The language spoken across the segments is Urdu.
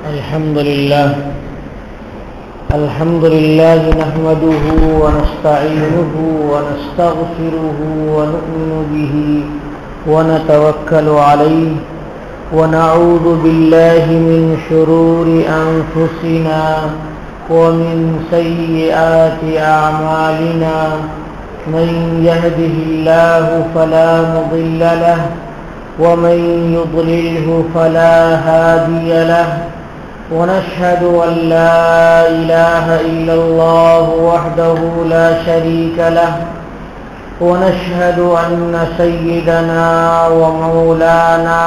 الحمد لله نحمده ونستعينه ونستغفره ونؤمن به ونتوكل عليه ونعوذ بالله من شرور أنفسنا ومن سيئات أعمالنا من يهده الله فلا مضل له ومن يضلله فلا هادي له ونشهد أن لا إله إلا الله وحده لا شريك له ونشهد أن سيدنا ومولانا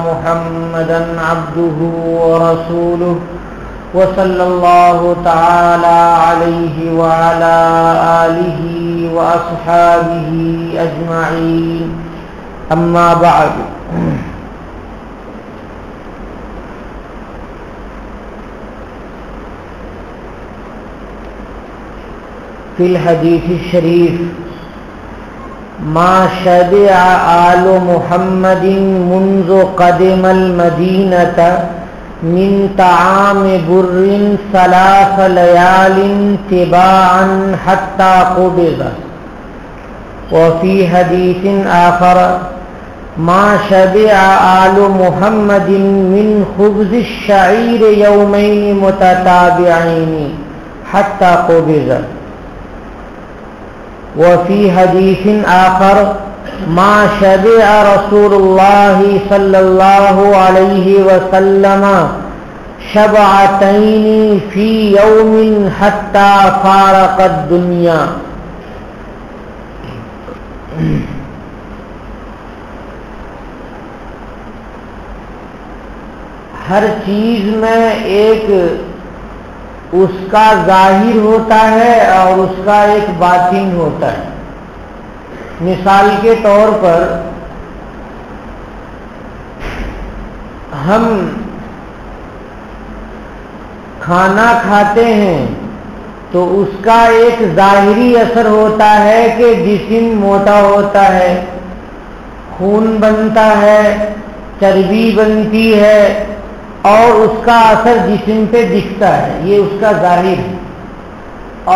محمدا عبده ورسوله وصلى الله تعالى عليه وعلى آله وأصحابه أجمعين أما بعد في الحديث الشريف ما شبع آل محمد منذ قدم المدينة من طعام بر 3 ليال تباعا حتى قبض. وفي حديث آخر ما شبع آل محمد من خبز الشعير يومين متتابعين حتى قبض. وفي حديث آخر ما شبع رسول الله صلى الله عليه وسلم شبعتين في يوم حتى فارق الدنيا. ہر چیز میں ایک اس کا ظاہر ہوتا ہے اور اس کا ایک باطن ہوتا ہے. مثال کے طور پر ہم کھانا کھاتے ہیں تو اس کا ایک ظاہری اثر ہوتا ہے کہ جسم موٹا ہوتا ہے، خون بنتا ہے، چربی بنتی ہے اور اس کا اثر جسم پہ دکھتا ہے. یہ اس کا ظاہر ہے.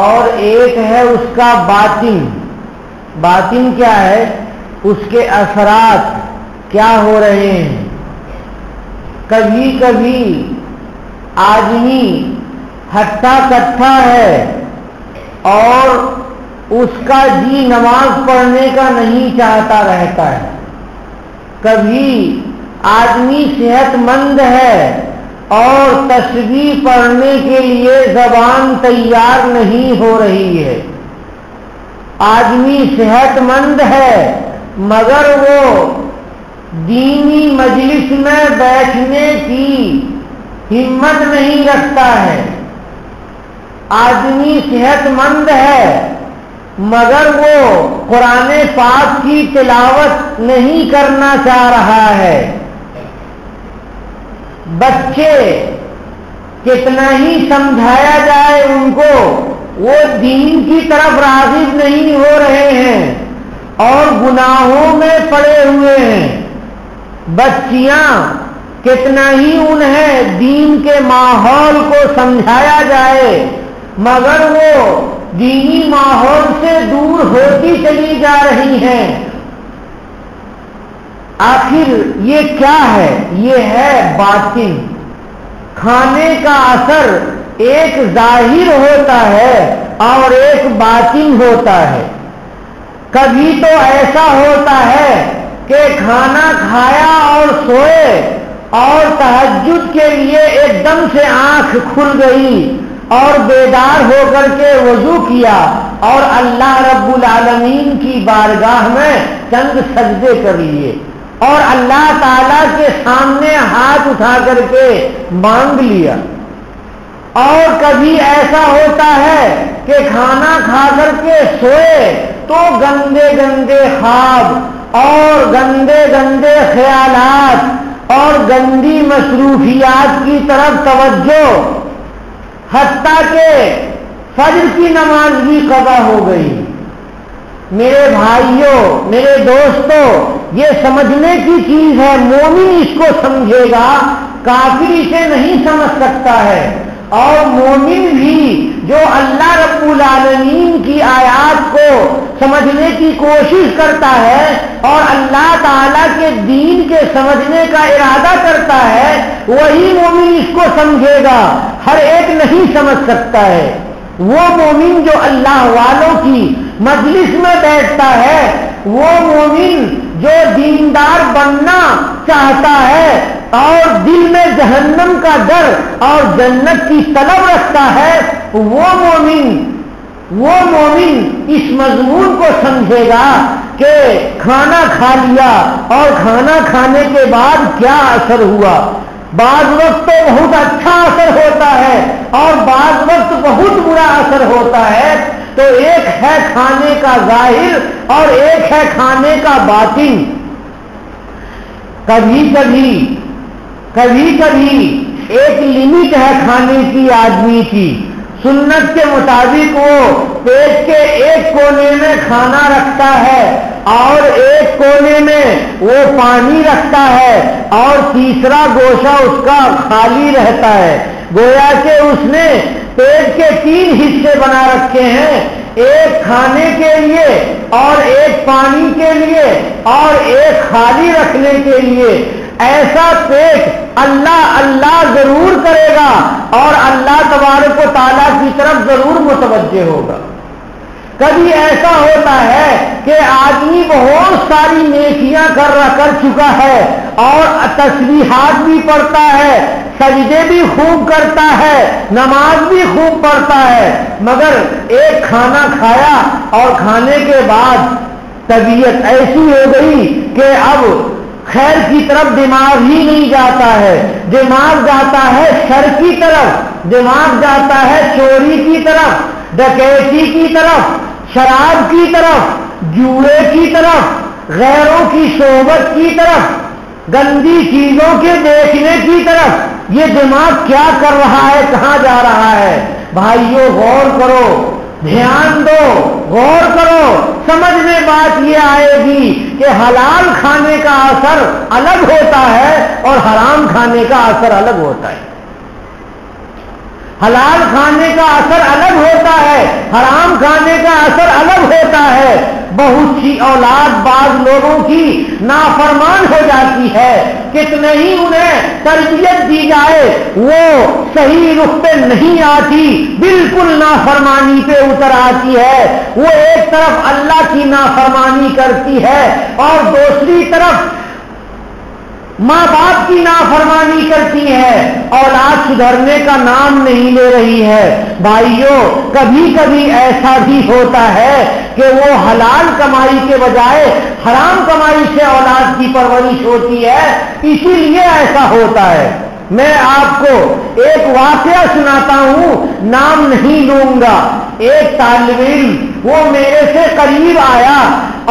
اور ایک ہے اس کا باطن. باطن کیا ہے؟ اس کے اثرات کیا ہو رہے ہیں. کبھی کبھی آدمی ہٹا کٹھا ہے اور اس کا جی نماز پڑھنے کا نہیں چاہتا رہتا ہے. کبھی آدمی صحت مند ہے اور تسبیح پڑھنے کے لیے زبان تیار نہیں ہو رہی ہے. آدمی صحت مند ہے مگر وہ دینی مجلس میں بیٹھنے کی ہمت نہیں رکھتا ہے. آدمی صحت مند ہے مگر وہ قرآن پاک کی تلاوت نہیں کرنا چاہ رہا ہے. بچے کتنا ہی سمجھایا جائے ان کو وہ دین کی طرف راغب نہیں ہو رہے ہیں اور گناہوں میں پڑے ہوئے ہیں. بچیاں کتنا ہی انہیں دین کے ماحول کو سمجھایا جائے مگر وہ دینی ماحول سے دور ہوتی چلی جا رہی ہیں. آخر یہ کیا ہے؟ یہ ہے باطن. کھانے کا اثر ایک ظاہر ہوتا ہے اور ایک باطن ہوتا ہے. کبھی تو ایسا ہوتا ہے کہ کھانا کھایا اور سوئے اور تہجد کے لیے ایک دم سے آنکھ کھل گئی اور بیدار ہو کر کے وضو کیا اور اللہ رب العالمین کی بارگاہ میں چند سجدے کر لیے اور اللہ تعالیٰ کے سامنے ہاتھ اٹھا کر کے مانگ لیا. اور کبھی ایسا ہوتا ہے کہ کھانا کھا کر کے سوئے تو گندے گندے خواب اور گندے گندے خیالات اور گندی مصروفیات کی طرف توجہ، حتیٰ کہ فجر کی نماز بھی قضا ہو گئی. میرے بھائیوں، میرے دوستوں، یہ سمجھنے کی چیز ہے. مومن اس کو سمجھے گا کافر اسے نہیں سمجھ سکتا ہے، اور مومن بھی جو اللہ رب العالمین کی آیات کو سمجھنے کی کوشش کرتا ہے اور اللہ تعالیٰ کے دین کے سمجھنے کا ارادہ کرتا ہے، وہی مومن اس کو سمجھے گا، ہر ایک نہیں سمجھ سکتا ہے۔ وہ مومن جو اللہ والوں کی مجلس میں بیٹھتا ہے، وہ مومن جو دیندار بننا چاہتا ہے اور دل میں جہنم کا ڈر اور جنت کی طلب رکھتا ہے، وہ مومن اس مضمون کو سمجھے گا کہ کھانا کھا لیا اور کھانا کھانے کے بعد کیا اثر ہوا۔ بعض وقت تو بہت اچھا اثر ہوتا ہے اور بعض وقت بہت برا اثر ہوتا ہے۔ تو ایک ہے کھانے کا ظاہر اور ایک ہے کھانے کا باطن۔ کبھی کبھی ایک لمٹ ہے کھانے کی آدمی کی، سنت کے مطابق وہ پیٹ کے ایک کونے میں کھانا رکھتا ہے اور ایک کونے میں وہ پانی رکھتا ہے اور تیسرا گوشہ اس کا خالی رہتا ہے۔ گویا کہ اس نے پیٹ کے 3 حصے بنا رکھے ہیں، ایک کھانے کے لیے اور ایک پانی کے لیے اور ایک خالی رکھنے کے لیے۔ ایسا پیٹ اللہ ضرور کرے گا اور اللہ تبارک و تعالیٰ کی طرف ضرور متوجہ ہوگا۔ کبھی ایسا ہوتا ہے کہ آدمی بہت ساری نیکیاں کر چکا ہے اور تسبیحات بھی پڑھتا ہے، سجدے بھی خوب کرتا ہے، نماز بھی خوب پڑھتا ہے، مگر ایک کھانا کھایا اور کھانے کے بعد طبیعت ایسی ہو گئی کہ اب خیر کی طرف دماغ ہی نہیں جاتا ہے، دماغ جاتا ہے شر کی طرف، دماغ جاتا ہے چوری کی طرف، ڈکیتی کی طرف، شراب کی طرف، جوئے کی طرف، غیروں کی صحبت کی طرف، گندی چیزوں کے دیکھنے کی طرف۔ یہ دماغ کیا کر رہا ہے، کہاں جا رہا ہے؟ بھائیو غور کرو، دھیان دو، غور کرو، سمجھ میں بات یہ آئے گی کہ حلال کھانے کا اثر الگ ہوتا ہے اور حرام کھانے کا اثر الگ ہوتا ہے۔ حلال کھانے کا اثر الگ ہوتا ہے، حرام کھانے کا اثر الگ ہوتا ہے۔ بہت سی اولاد بعض لوگوں کی نافرمان ہو جاتی ہے، کتنے ہی انہیں تربیت دی جائے وہ صحیح رخ پہ نہیں آتی، بالکل نافرمانی پہ اتر آتی ہے۔ وہ ایک طرف اللہ کی نافرمانی کرتی ہے اور دوسری طرف ماں باپ کی نافرمانی کرتی ہے، اولاد سدھرنے کا نام نہیں لے رہی ہے۔ بھائیوں کبھی کبھی ایسا بھی ہوتا ہے کہ وہ حلال کمائی کے بجائے حرام کمائی سے اولاد کی پرورش ہوتی ہے، اسی لیے ایسا ہوتا ہے۔ میں آپ کو ایک واقعہ سناتا ہوں، نام نہیں لوں گا۔ ایک طالب علم وہ میرے سے قریب آیا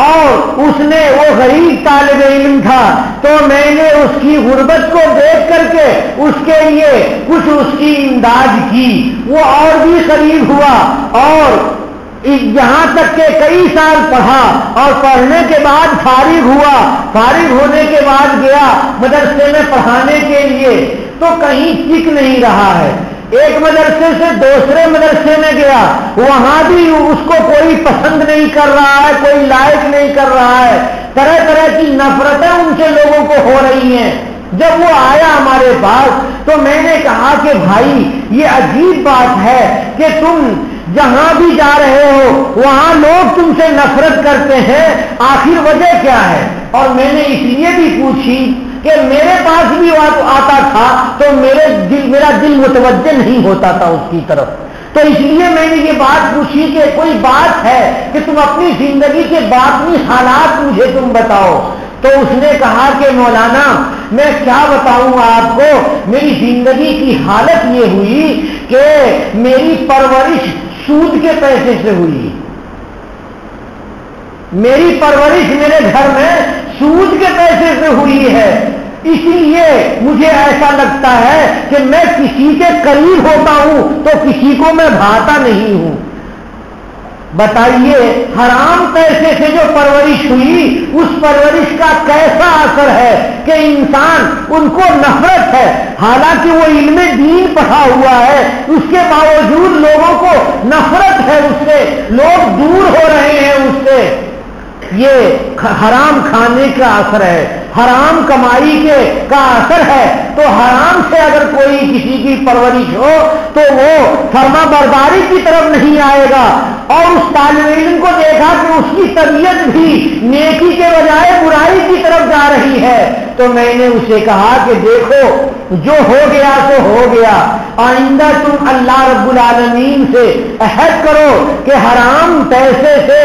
اور اس نے، وہ غریب طالب علم تھا، تو میں نے اس کی غربت کو دیکھ کر کے اس کے لیے کچھ اس کی امداد کی۔ وہ اور بھی قریب ہوا اور یہاں تک کہ کئی سال پڑھا اور پڑھنے کے بعد فارغ ہوا۔ فارغ ہونے کے بعد گیا مدرسے میں پڑھانے کے لیے، تو کہیں ٹک نہیں رہا ہے۔ ایک مدرسے سے دوسرے مدرسے میں گیا، وہاں بھی اس کو کوئی پسند نہیں کر رہا ہے، کوئی لائق نہیں کر رہا ہے، طرح طرح کی نفرتیں ان سے لوگوں کو ہو رہی ہیں۔ جب وہ آیا ہمارے پاس تو میں نے کہا کہ بھائی یہ عجیب بات ہے کہ تم جہاں بھی جا رہے ہو وہاں لوگ تم سے نفرت کرتے ہیں، آخر وجہ کیا ہے؟ اور میں نے اس لیے بھی پوچھی کہ میرے پاس بھی آتا تھا تو میرا دل متوجہ نہیں ہوتا تھا اس کی طرف، تو اس لیے میں نے یہ بات پوچھی کہ کوئی بات ہے کہ تم اپنی زندگی کے باطنی حالات مجھے تم بتاؤ۔ تو اس نے کہا کہ مولانا میں کیا بتاؤں آپ کو، میری زندگی کی حالت یہ ہوئی کہ میری پرورش سود کے پیسے سے ہوئی، میری پرورش میرے گھر میں سود کے پیسے سے ہوئی ہے، اسی لیے مجھے ایسا لگتا ہے کہ میں کسی کے قریب ہوتا ہوں تو کسی کو میں بھاتا نہیں ہوں۔ بتائیے حرام پیسے سے جو پرورش ہوئی اس پرورش کا کیسا اثر ہے کہ انسان ان کو نفرت ہے، حالانکہ وہ علم دین پڑھا ہوا ہے، اس کے باوجود لوگوں کو نفرت ہے اس سے، لوگ دور ہو رہے ہیں اس سے۔ یہ حرام کھانے کا اثر ہے، حرام کمائی کا اثر ہے۔ تو حرام سے اگر کوئی کسی کی پرورش ہو تو وہ فرما برداری کی طرف نہیں آئے گا، اور اس طالب علم کو دیکھا کہ اس کی طبیعت بھی نیکی کے بجائے برائی کی طرف جا رہی ہے، تو میں نے اسے کہا کہ دیکھو جو ہو گیا تو ہو گیا، آئندہ تم اللہ رب العالمین سے عہد کرو کہ حرام پیسے سے،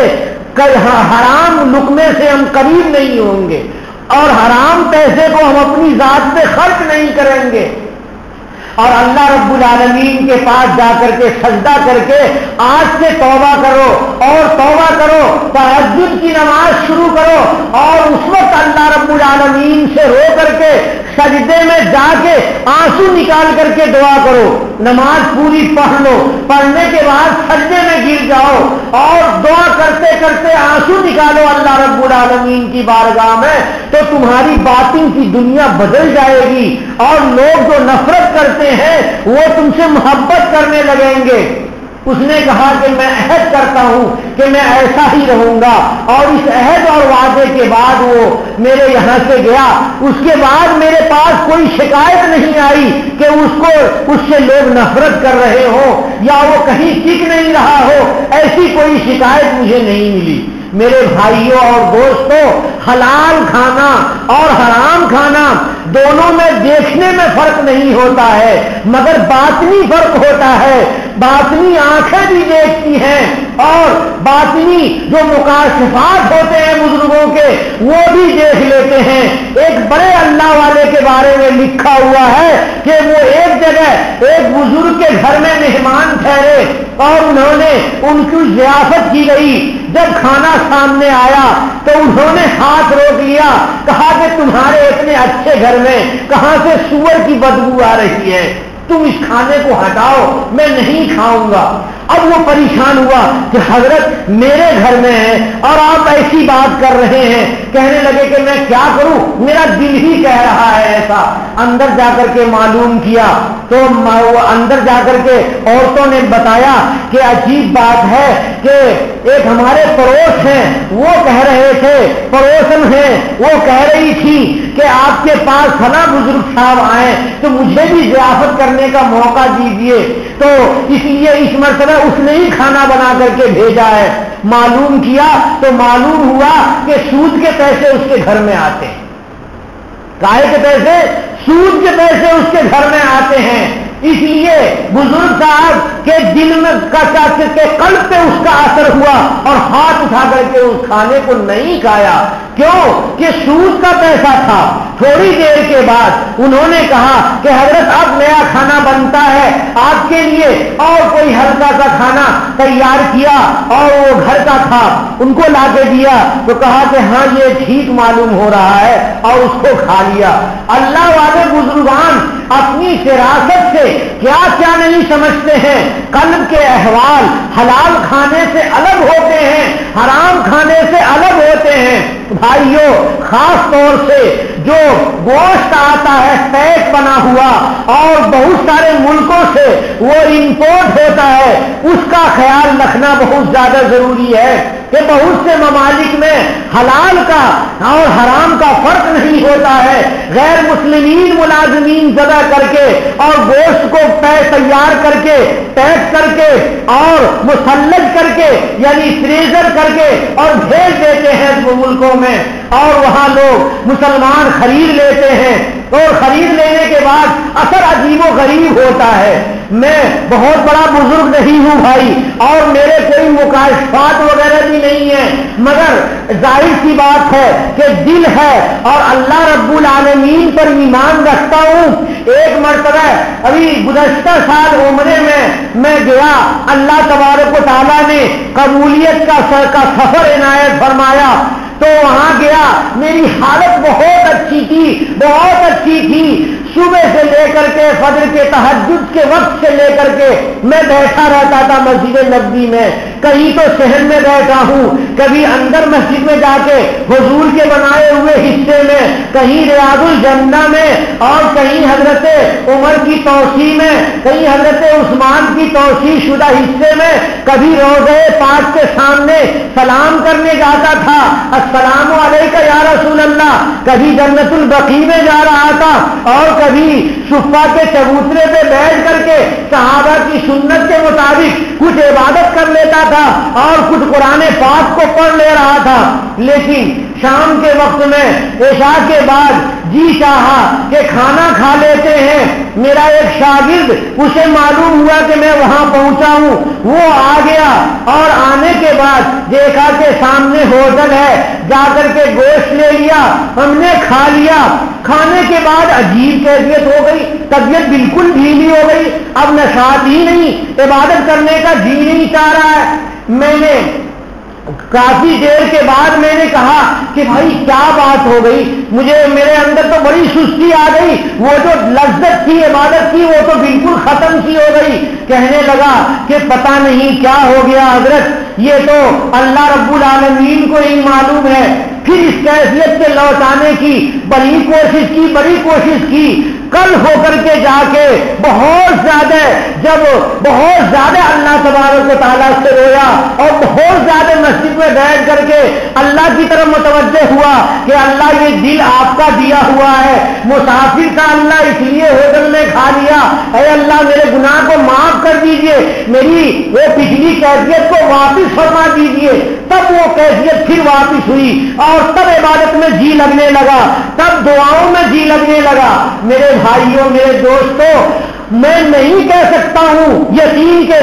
حرام لقمے سے ہم قریب نہیں ہوں گے، اور حرام پیسے کو ہم اپنی ذات پہ خرچ نہیں کریں گے، اور اللہ رب العالمین کے پاس جا کر کے سجدہ کر کے آج سے توبہ کرو، اور توبہ کرو، تہجد کی نماز شروع کرو، اور اس وقت اللہ رب العالمین سے رو کر کے سجدے میں جا کے آنسو نکال کر کے دعا کرو، نماز پوری پڑھ لو، پڑھنے کے بعد سجدے میں گر جاؤ اور دعا کرتے کرتے آنسو نکالو اللہ رب العالمین کی بارگاہ میں، تو تمہاری باطن کی دنیا بدل جائے گی، اور لوگ جو نفرت کرتے ہیں وہ تم سے محبت کرنے لگیں گے۔ اس نے کہا کہ میں عہد کرتا ہوں کہ میں ایسا ہی رہوں گا، اور اس عہد اور وعدے کے بعد وہ میرے یہاں سے گیا۔ اس کے بعد میرے پاس کوئی شکایت نہیں آئی کہ اس سے لوگ نفرت کر رہے ہوں یا وہ کہیں ٹک نہیں رہا ہو، ایسی کوئی شکایت مجھے نہیں ملی۔ میرے بھائیوں اور دوستوں، حلال کھانا اور حرام کھانا دونوں میں دیکھنے میں فرق نہیں ہوتا ہے، مگر باطنی فرق ہوتا ہے۔ باطنی آنکھیں بھی دیکھتی ہیں، اور باطنی جو مکاشفات ہوتے ہیں بزرگوں کے وہ بھی دیکھ لیتے ہیں۔ ایک بڑے اللہ والے کے بارے میں لکھا ہوا ہے کہ وہ ایک جگہ ایک بزرگ کے گھر میں مہمان ٹھہرے، اور انہوں نے ان کی ضیافت کی گئی۔ جب کھانا سامنے آیا تو انہوں نے ہاتھ روک لیا، کہا کہ تمہارے اتنے اچھے گھر میں کہاں سے سور کی بدبو آ رہی ہے، تم اس کھانے کو ہٹاؤ، میں نہیں کھاؤں گا۔ اب وہ پریشان ہوا کہ حضرت میرے گھر میں ہے اور آپ ایسی بات کر رہے ہیں، کہنے لگے کہ میں کیا کروں، میرا دل ہی کہہ رہا ہے ایسا۔ اندر جا کر کے معلوم کیا تو اندر جا کر کے عورتوں نے بتایا کہ عجیب بات ہے کہ ایک ہمارے پڑوس ہیں وہ کہہ رہے تھے، پڑوسن ہیں وہ کہہ رہی تھی کہ آپ کے پاس فلاں بزرگ صاحب آئے تو مجھے بھی ضیافت کرنے کا موقع دیجیے، تو اس لیے اس مرتبہ اس نے ہی کھانا بنا کر کے بھیجا ہے۔ معلوم کیا تو معلوم ہوا کہ سود کے پیسے اس کے گھر میں آتے ہیں۔ کائے کے پیسے؟ سود کے پیسے اس کے گھر میں آتے ہیں۔ اس لیے بزرگ صاحب کے دل میں کے قلب پہ اس کا اثر ہوا اور ہاتھ اٹھا کر کے اس کھانے کو نہیں کھایا۔ کیوں کہ سود کا پیسہ تھا۔ تھوڑی دیر کے بعد انہوں نے کہا کہ حضرت اب نیا کھانا بنتا ہے آپ کے لیے، اور کوئی ہلکا سا کھانا تیار کیا اور وہ گھر کا تھا، ان کو لا کے دیا تو کہا کہ ہاں یہ ٹھیک معلوم ہو رہا ہے، اور اس کو کھا لیا۔ اللہ والے بزرگان اپنی فراست سے کیا کیا نہیں سمجھتے ہیں، قلب کے احوال حلال کھانے سے الگ ہوتے ہیں، حرام کھانے سے الگ ہوتے ہیں۔ بھائیوں، خاص طور سے جو گوشت آتا ہے پیک بنا ہوا اور بہت سارے ملکوں سے وہ امپورٹ ہوتا ہے، اس کا خیال رکھنا بہت زیادہ ضروری ہے کہ بہت سے ممالک میں حلال کا اور حرام کا فرق نہیں ہوتا ہے۔ غیر مسلمین ملازمین جگہ کر کے اور گوشت کو تیار کر کے پیک کر کے اور مسلج کر کے یعنی فریزر کر کے اور بھیج دیتے ہیں ملکوں میں، اور وہاں لوگ مسلمان خرید لیتے ہیں، اور خرید لینے کے بعد اثر عجیب و غریب ہوتا ہے۔ میں بہت بڑا بزرگ نہیں ہوں بھائی، اور میرے کوئی مکاشفات وغیرہ بھی نہیں ہے، مگر ظاہر سی بات ہے کہ دل ہے اور اللہ رب العالمین پر ایمان رکھتا ہوں۔ ایک مرتبہ ابھی گزشتہ سال عمرے میں گیا، اللہ تبارک و تعالیٰ نے قبولیت کا سفر عنایت فرمایا، تو وہاں گیا، میری حالت بہت اچھی تھی، بہت اچھی تھی، صبح سے لے کر کے فجر کے تہجد کے وقت سے لے کر کے میں بیٹھا رہتا تھا مسجد نبوی میں. کہیں تو شہر میں بیٹھا ہوں, کبھی اندر مسجد میں جا کے حضور کے بنائے ہوئے حصے میں, کہیں ریاض الجنہ میں, اور کہیں حضرت عمر کی توسیع میں, کہیں حضرت عثمان کی توسیع شدہ حصے میں, کبھی روضہ پاک کے سامنے سلام کرنے جاتا تھا, السلام علیکم یا رسول اللہ. کبھی جنت البقیع میں جا رہا تھا, اور کبھی صفا کے چبوترے پہ بیٹھ کر کے صحابہ کی سنت کے مطابق کچھ عبادت کر لیتا تھا اور کچھ قرآن پاک کو پڑھ لے رہا تھا. لیکن شام کے وقت میں عشاء کے بعد جی چاہا کہ کھانا کھا لیتے ہیں. میرا ایک شاگرد, اسے معلوم ہوا کہ میں وہاں پہنچا ہوں, وہ آ گیا اور آنے کے بعد دیکھا کہ سامنے ہوٹل ہے, جا کر کے گوشت لے لیا, ہم نے کھا لیا. کھانے کے بعد عجیب کیفیت ہو گئی, طبیعت بالکل ڈھیلی ہو گئی, اب نشاط ہی نہیں, عبادت کرنے کا جی نہیں چاہ رہا ہے. میں نے کافی دیر کے بعد میں نے کہا کہ بھائی کیا بات ہو گئی, میرے اندر تو بڑی سستی آ گئی, وہ جو لذت تھی عبادت کی وہ تو بالکل ختم سی ہو گئی. کہنے لگا کہ پتہ نہیں کیا ہو گیا حضرت, یہ تو اللہ رب العالمین کو ہی معلوم ہے. پھر اس کیفیت سے لوٹانے کی بڑی کوشش کی. کل ہو کر کے جا کے بہت زیادہ اللہ تبارک و تعالیٰ سے رویا, اور بہت زیادہ مسجد میں بیٹھ کر کے اللہ کی طرف متوجہ ہوا کہ اللہ یہ دل آپ کا دیا ہوا ہے, مسافر کا اللہ اس لیے ہوٹل میں کھا لیا, اے اللہ میرے گناہ کو معاف کر دیجئے, میری وہ پچھلی کیفیت کو واپس فرما دیجئے. تب وہ کیفیت پھر واپس ہوئی, اور تب عبادت میں جی لگنے لگا, تب دعاؤں میں جی لگنے لگا. میرے بھائیوں, میرے دوستوں, میں نہیں کہہ سکتا ہوں یقین کے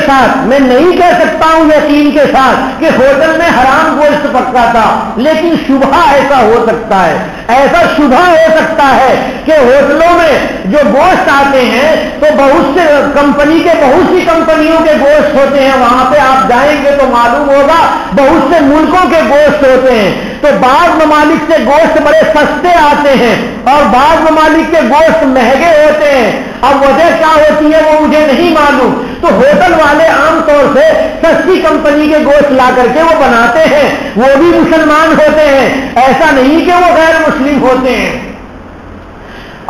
ساتھ کہ ہوٹل میں حرام گوشت پکا تھا, لیکن شبہ ایسا ہو سکتا ہے, ایسا شبہ ہو سکتا ہے کہ ہوٹلوں میں جو گوشت آتے ہیں تو بہت سی کمپنیوں کے گوشت ہوتے ہیں, وہاں پہ آپ جائیں گے تو معلوم ہوگا بہت سے ملکوں کے گوشت ہوتے ہیں. تو بعض ممالک سے گوشت بڑے سستے آتے ہیں اور بعض ممالک کے گوشت مہنگے ہوتے ہیں. اب وجہ کیا ہوتی ہے وہ مجھے نہیں معلوم. تو ہوٹل والے عام طور سے سستی کمپنی کے گوشت لا کر کے وہ بناتے ہیں, وہ بھی مسلمان ہوتے ہیں, ایسا نہیں کہ وہ غیر مسلم ہوتے ہیں.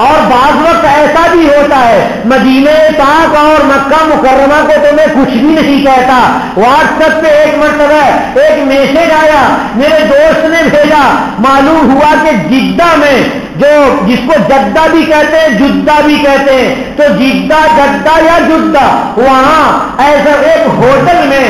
اور بعض وقت ایسا بھی ہوتا ہے, مدینہ پاک اور مکہ مکرمہ کو تو میں کچھ بھی نہیں کہتا. واٹس ایپ پہ ایک مرتبہ ایک میسج آیا, میرے دوست نے بھیجا, معلوم ہوا کہ جدہ میں, جو جس کو جدہ بھی کہتے ہیں جدہ بھی کہتے ہیں, تو جدہ جدہ یا جدہ, وہاں ایسا ایک ہوٹل میں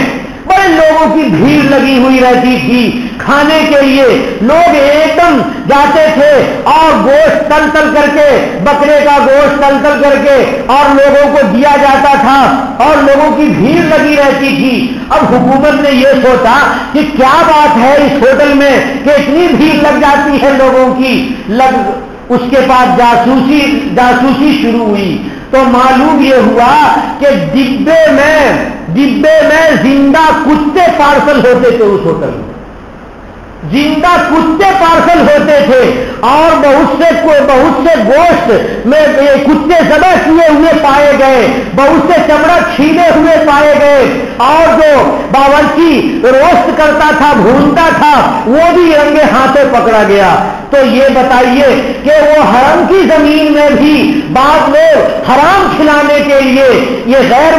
بڑے لوگوں کی بھیڑ لگی ہوئی رہتی تھی. کھانے کے لیے لوگ ایک دم جاتے تھے اور گوشت تل تل کر کے, بکرے کا گوشت تل تل کر کے اور لوگوں کو دیا جاتا تھا, اور لوگوں کی بھیڑ لگی رہتی تھی. اب حکومت نے یہ سوچا کہ کیا بات ہے اس ہوٹل میں کہ اتنی بھیڑ لگ جاتی ہے لوگوں کی. اس کے بعد جاسوسی شروع ہوئی, تو معلوم یہ ہوا کہ ڈبے میں زندہ کتے پارسل ہوتے تھے. اس ہوٹل میں زندہ کتے پارسل ہوتے تھے, اور بہت سے گوشت میں کتے ذبح کیے ہوئے پائے گئے, بہت سے چمڑا چھیلے ہوئے پائے گئے, اور جو باورچی روسٹ کرتا تھا, بھونتا تھا, وہ بھی رنگے ہاتھوں پکڑا گیا. تو یہ بتائیے کہ وہ حرم کی زمین میں بھی بعض لوگ حرام کھلانے کے لیے یہ غیر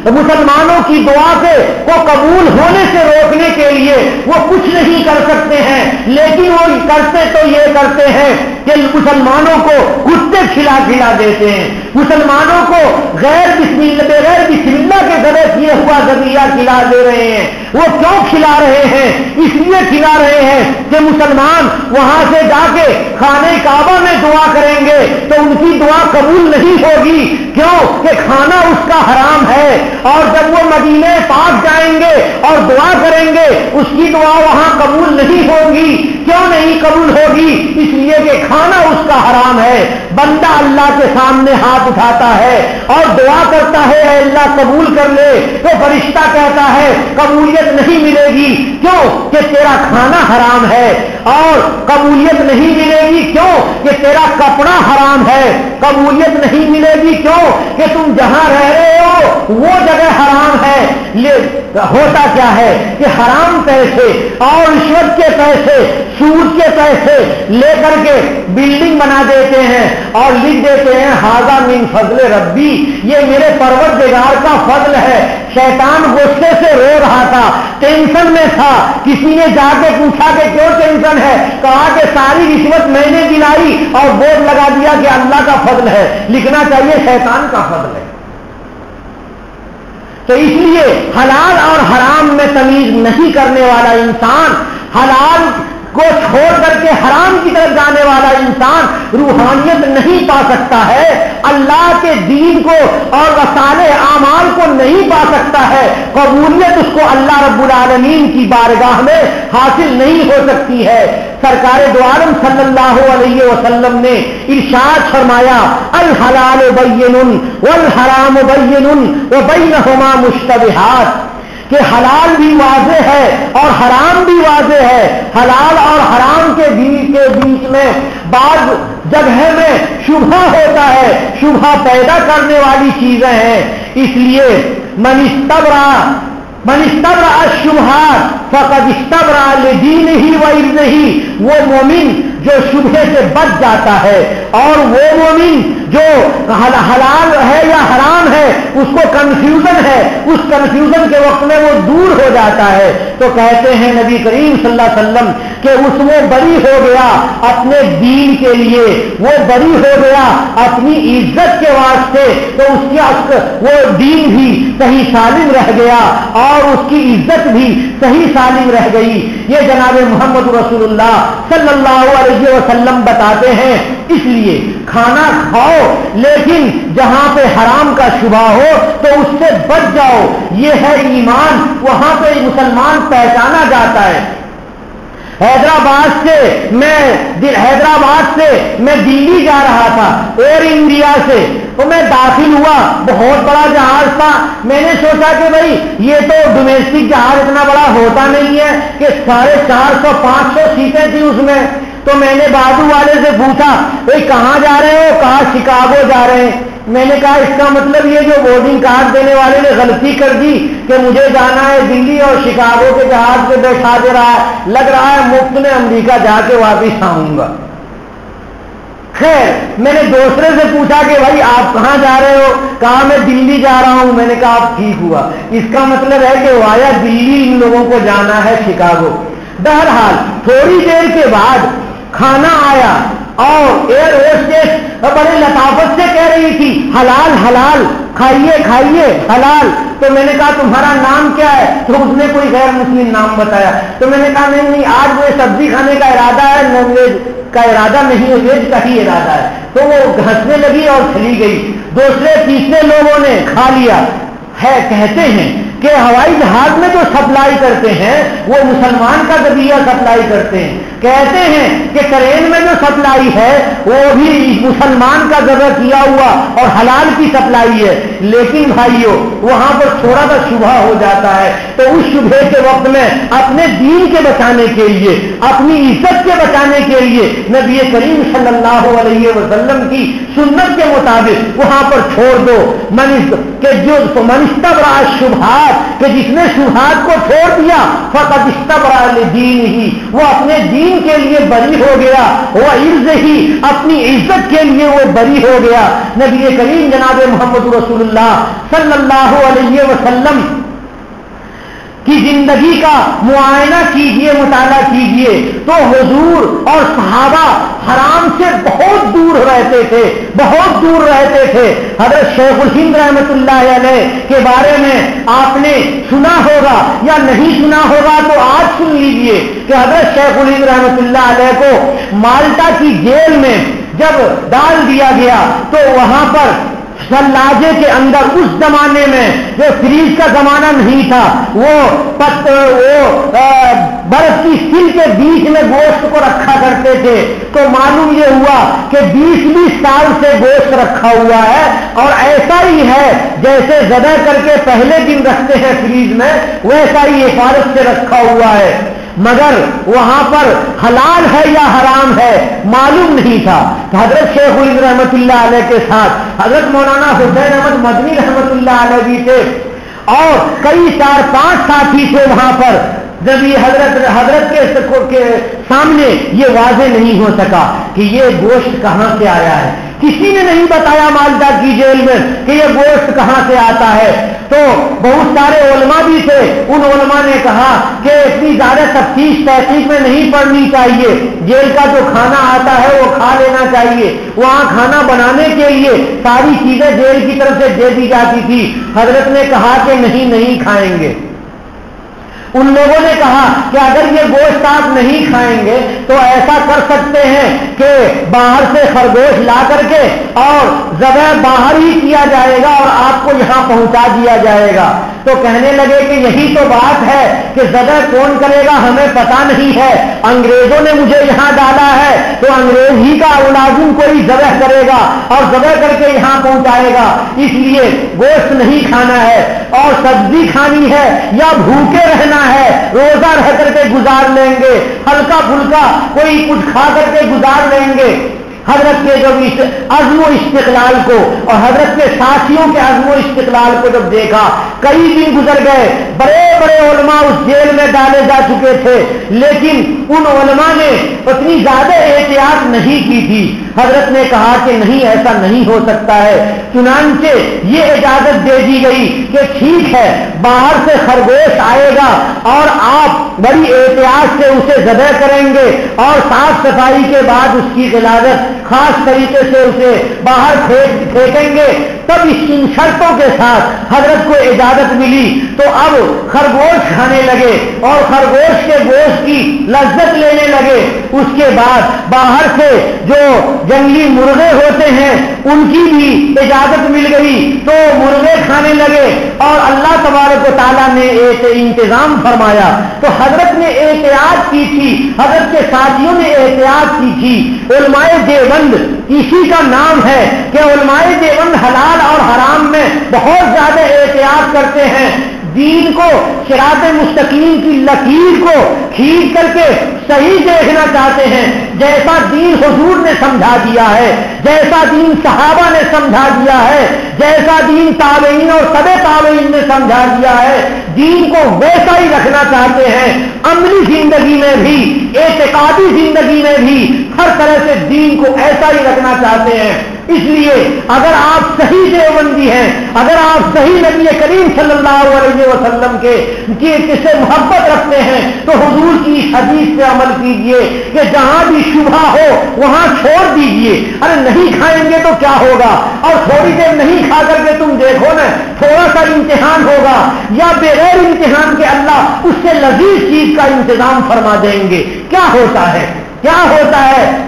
مسلمانوں کی دعا کو قبول ہونے سے روکنے کے لیے وہ کچھ نہیں کر سکتے ہیں, لیکن وہ کرتے تو یہ کرتے ہیں کہ مسلمانوں کو کتے کھلا دیتے ہیں, مسلمانوں کو بغیر بسم اللہ کے ذبح کیے ہوا ذبیحہ کھلا دے رہے ہیں. وہ کیوں کھلا رہے ہیں؟ اس لیے کھلا رہے ہیں کہ مسلمان وہاں سے جا کے خانہ کعبہ میں دعا کریں گے تو ان کی دعا قبول نہیں ہوگی. کیوں کہ کھانا اس کا حرام ہے, اور جب وہ مدینہ پاک جائیں گے اور دعا کریں گے اس کی دعا وہاں قبول نہیں ہوگی. کیوں نہیں قبول ہوگی؟ اس لیے کہ کھانا اس کا حرام ہے۔ بندہ اللہ کے سامنے ہاتھ اٹھاتا ہے اور دعا کرتا ہے اے اللہ قبول کر لے، تو فرشتہ کہتا ہے قبولیت نہیں ملے گی، کیوں کہ تیرا کھانا حرام ہے، اور قبولیت نہیں ملے گی کیوں کہ تیرا کپڑا حرام ہے، قبولیت نہیں ملے گی کیوں کہ تم جہاں رہ رہے ہو وہ جگہ حرام ہے۔ یہ ہوتا کیا ہے کہ حرام پیسے اور رشوت کے پیسے، سود کے پیسے لے کر کے بلڈنگ بنا دیتے ہیں اور لکھ دیتے ہیں ھذا من فضل ربی، یہ میرے پروردگار کا فضل ہے۔ شیطان غصے سے رو رہا تھا، ٹینشن میں تھا، کسی نے جا کے پوچھا کہ کیوں ٹینشن ہے؟ کہا کہ ساری رشوت میں نے دلائی اور بورڈ لگا دیا کہ اللہ کا فضل ہے، لکھنا چاہیے شیطان کا فضل ہے۔ تو اس لیے حلال اور حرام میں تمیز نہیں کرنے والا انسان، حلال کو چھوڑ کر کے حرام کی طرف جانے والا انسان روحانیت نہیں پا سکتا ہے، اللہ کے دین کو اور صالح اعمال کو نہیں پا سکتا ہے، قبولیت اس کو اللہ رب العالمین کی بارگاہ میں حاصل نہیں ہو سکتی ہے۔ سرکار دو عالم صلی اللہ علیہ وسلم نے ارشاد فرمایا الحلال بین والحرام بین وبینہما مشتبہات، کہ حلال بھی واضح ہے اور حرام بھی واضح ہے، حلال اور حرام کے بیچ میں بعض جگہ میں شبہ ہوتا ہے، شبہ پیدا کرنے والی چیزیں ہیں، اس لیے من استبرأ الشبہات فقد استبرأ لدینہ وعرضہ، وہ مومن جو شبہے سے بچ جاتا ہے اور وہ مومن جو حلال ہے یا حرام ہے اس کو کنفیوژن ہے، اس کنفیوژن کے وقت میں وہ دور ہو جاتا ہے۔ تو کہتے ہیں نبی کریم صلی اللہ علیہ وسلم کہ اس وہ بری ہو گیا اپنے دین کے لیے، وہ بری ہو گیا اپنی عزت کے واسطے، تو اس کی وہ دین بھی صحیح سالم رہ گیا اور اس کی عزت بھی صحیح سالم رہ گئی۔ یہ جناب محمد رسول اللہ صلی اللہ علیہ وسلم بتاتے ہیں، اس لیے کھانا کھاؤ لیکن جہاں پہ حرام کا شبہ ہو تو اس سے بچ جاؤ، یہ ہے ایمان، وہاں پہ مسلمان پہچانا جاتا ہے۔ حیدرآباد سے میں دلی جا رہا تھا ایئر انڈیا سے، تو میں داخل ہوا، بہت بڑا جہاز تھا، میں نے سوچا کہ بھائی یہ تو ڈومیسٹک جہاز اتنا بڑا ہوتا نہیں ہے کہ 450 500 سیٹیں تھی اس میں، تو میں نے بازو والے سے پوچھا بھائی کہاں جا رہے ہو؟ کہا شکاگو جا رہے ہیں۔ میں نے کہا اس کا مطلب یہ جو بورڈنگ کارڈ دینے والے نے غلطی کر دی کہ مجھے جانا ہے دلی اور شکاگو کے جہاز پہ بیٹھا دے رہا ہے، لگ رہا ہے مفت میں امریکہ جا کے واپس آؤں گا۔ خیر میں نے دوسرے سے پوچھا کہ بھائی آپ کہاں جا رہے ہو؟ کہا میں دلی جا رہا ہوں۔ میں نے کہا آپ ٹھیک ہوا، اس کا مطلب ہے کہ وایا دلی ان لوگوں کو جانا ہے شکاگو۔ بہرحال تھوڑی دیر کے بعد کھانا آیا اور ایئر ہوسٹس بڑے لطافت سے کہہ رہی تھی حلال حلال، کھائیے کھائیے حلال۔ تو میں نے کہا تمہارا نام کیا ہے؟ تو اس نے کوئی غیر مسلم نام بتایا۔ تو میں نے کہا نہیں آج وہ سبزی کھانے کا ارادہ ہے، نان ویج کا ارادہ نہیں ہے، ویج کا ہی ارادہ ہے۔ تو وہ ہنسنے لگی اور چلی گئی۔ دوسرے تیسرے لوگوں نے کھا لیا ہے۔ کہتے ہیں کہ ہوائی جہاز میں جو سپلائی کرتے ہیں وہ مسلمان کا ذریعہ سپلائی کرتے ہیں، کہتے ہیں کہ ٹرین میں جو سپلائی ہے وہ بھی مسلمان کا ذبح کیا ہوا اور حلال کی سپلائی ہے، لیکن بھائیو وہاں پر تھوڑا سا شبہ ہو جاتا ہے۔ تو اس شبہ کے وقت میں اپنے دین کے بچانے کے لیے، اپنی عزت کے بچانے کے لیے نبی کریم صلی اللہ علیہ وسلم کی سنت کے مطابق وہاں پر چھوڑ دو۔ من استبرأ الشبہات، کہ جس نے شبہات کو چھوڑ دیا فقد استبرأ لدینہ، وہ اپنے دین کے لیے بری ہو گیا، وہ عزہ، اپنی عزت کے لیے وہ بری ہو گیا۔ نبی کریم جناب محمد رسول اللہ صلی اللہ علیہ وسلم کی زندگی کا معائنہ کیجئے، مطالعہ کیجئے تو حضور اور صحابہ حرام سے بہت دور رہتے تھے، بہت دور رہتے تھے۔ حضرت شیخ الہند رحمۃ اللہ علیہ کے بارے میں آپ نے سنا ہوگا یا نہیں سنا ہوگا تو آج سن لیجئے کہ حضرت شیخ الہند رحمۃ اللہ علیہ کو مالٹا کی جیل میں جب ڈال دیا گیا تو وہاں پر ثلاجے کے اندر اس زمانے میں جو فریج کا زمانہ نہیں تھا وہ برف کی سل کے بیچ میں گوشت کو رکھا کرتے تھے، تو معلوم یہ ہوا کہ 20-20 سال سے گوشت رکھا ہوا ہے، اور ایسا ہی ہے جیسے ذبح کر کے پہلے دن رکھتے ہیں فریج میں، ویسا ہی حفاظت سے رکھا ہوا ہے، مگر وہاں پر حلال ہے یا حرام ہے معلوم نہیں تھا۔ حضرت شیخ الہند رحمت اللہ علیہ کے ساتھ حضرت مولانا حسین احمد مدنی رحمت اللہ علیہ بھی تھے، اور کئی 4-5 ساتھی تھے وہاں پر، جب یہ حضرت کے سامنے یہ واضح نہیں ہو سکا کہ یہ گوشت کہاں سے آیا ہے، کسی نے نہیں بتایا مالدہ کی جیل میں کہ یہ گوشت کہاں سے آتا ہے، تو بہت سارے علماء بھی تھے، ان علماء نے کہا کہ اتنی زیادہ تفتیش تحقیق میں نہیں پڑنی چاہیے، جیل کا جو کھانا آتا ہے وہ کھا لینا چاہیے، وہاں کھانا بنانے کے لیے ساری چیزیں جیل کی طرف سے دے دی جاتی تھی۔ حضرت نے کہا کہ نہیں کھائیں گے۔ ان لوگوں نے کہا کہ اگر یہ گوشت آپ نہیں کھائیں گے تو ایسا کر سکتے ہیں کہ باہر سے خرگوش لا کر کے اور ذبح باہر ہی کیا جائے گا اور آپ کو یہاں پہنچا دیا جائے گا۔ تو کہنے لگے کہ یہی تو بات ہے کہ ذبح کون کرے گا ہمیں پتا نہیں ہے، انگریزوں نے مجھے یہاں ڈالا ہے تو انگریز ہی کا ملازم کوئی ذبح کرے گا اور ذبح کر کے یہاں پہنچائے گا، اس لیے گوشت نہیں کھانا ہے، اور سبزی کھانی ہے یا بھوکے رہنا ہے، روزہ رہ کر کے گزار لیں گے، ہلکا پھلکا کوئی کچھ کھا کر کے گزار لیں گے۔ حضرت کے جب اس عزم و استقلال کو اور حضرت کے ساتھیوں کے عزم و استقلال کو جب دیکھا، کئی دن گزر گئے، بڑے بڑے علماء اس جیل میں ڈالے جا چکے تھے، لیکن ان علماء نے اتنی زیادہ احتیاط نہیں کی تھی۔ حضرت نے کہا کہ نہیں، ایسا نہیں ہو سکتا ہے، چنانچہ یہ اجازت دے دی گئی کہ ٹھیک ہے، باہر سے خرگوش آئے گا اور آپ بڑی احتیاط سے اسے ذبح کریں گے اور صاف صفائی کے بعد اس کی غلاظت خاص طریقے سے اسے باہر پھینکیں گے۔ تب ان شرطوں کے ساتھ حضرت کو اجازت ملی، تو اب خرگوش کھانے لگے اور خرگوش کے گوشت کی لذت لینے لگے۔ اس کے بعد باہر سے جو جنگلی مرغے ہوتے ہیں ان کی بھی اجازت مل گئی، تو مرغے کھانے لگے، اور اللہ تبارک و تعالیٰ نے ایک انتظام فرمایا۔ تو حضرت نے احتیاط کی تھی، حضرت کے ساتھیوں نے احتیاط کی تھی۔ علماء دیوبند اسی کا نام ہے کہ علماء دیوبند حلال اور حرام میں بہت زیادہ احتیاط کرتے ہیں، دین کو صراط مستقیم کی لکیر کو کھینچ کر کے صحیح دیکھنا چاہتے ہیں، جیسا دین حضور نے سمجھا دیا ہے، جیسا دین صحابہ نے سمجھا دیا ہے، جیسا دین تابعین اور تبع تابعین نے سمجھا دیا ہے، دین کو ویسا ہی رکھنا چاہتے ہیں۔ عملی زندگی میں بھی، اعتقادی زندگی میں بھی ہر طرح سے دین کو ایسا ہی رکھنا چاہتے ہیں۔ اس لیے اگر آپ صحیح دیوبندی ہیں، اگر آپ صحیح نبی کریم صلی اللہ علیہ وسلم کے سے محبت رکھتے ہیں، تو حضور کی حدیث پہ عمل کیجئے کہ جہاں بھی شبہ ہو وہاں چھوڑ دیجئے۔ ارے نہیں کھائیں گے تو کیا ہوگا، اور تھوڑی دیر نہیں کھا کر کے تم دیکھو نا، تھوڑا سا امتحان ہوگا یا بغیر امتحان کے اللہ اس سے لذیذ چیز کا انتظام فرما دیں گے۔ کیا ہوتا ہے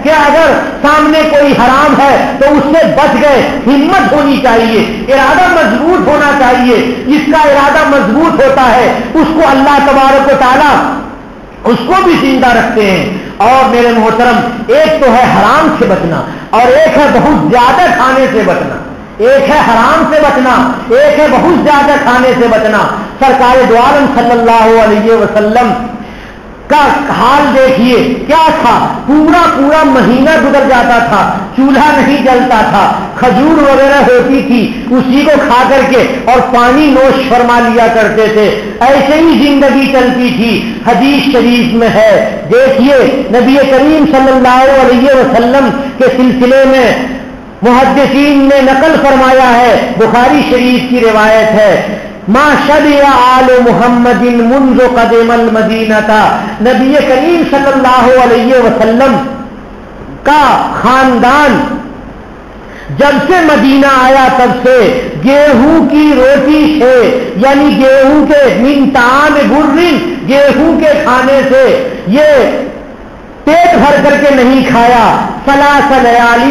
کہ اگر سامنے کوئی حرام ہے تو اس سے بچ گئے، ہمت ہونی چاہیے، ارادہ مضبوط ہونا چاہیے۔ جس کا ارادہ مضبوط ہوتا ہے اس کو اللہ تبارک و تعالیٰ اس کو بھی زندہ رکھتے ہیں۔ اور میرے محترم، ایک تو ہے حرام سے بچنا اور ایک ہے بہت زیادہ کھانے سے بچنا، ایک ہے حرام سے بچنا، ایک ہے بہت زیادہ کھانے سے بچنا۔ سرکار دو عالم صلی اللہ علیہ وسلم کا حال دیکھیے، کیا تھا، پورا مہینہ گزر جاتا تھا، چولہا نہیں جلتا تھا، کھجور وغیرہ ہوتی تھی، اسی کو کھا کر کے اور پانی نوش فرما لیا کرتے تھے، ایسے ہی زندگی چلتی تھی۔ حدیث شریف میں ہے، دیکھیے نبی کریم صلی اللہ علیہ وسلم کے سلسلے میں محدثین نے نقل فرمایا ہے، بخاری شریف کی روایت ہے، ما شبع آل محمد منذ قدم المدینہ، نبی کریم صلی اللہ علیہ وسلم کا خاندان جب سے مدینہ آیا تب سے گیہوں کی روٹی سے، یعنی گیہوں کے من طعام بر، گیہوں کے کھانے سے یہ پیٹ بھر کر کے نہیں کھایا، ثلاث لیال،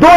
2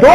2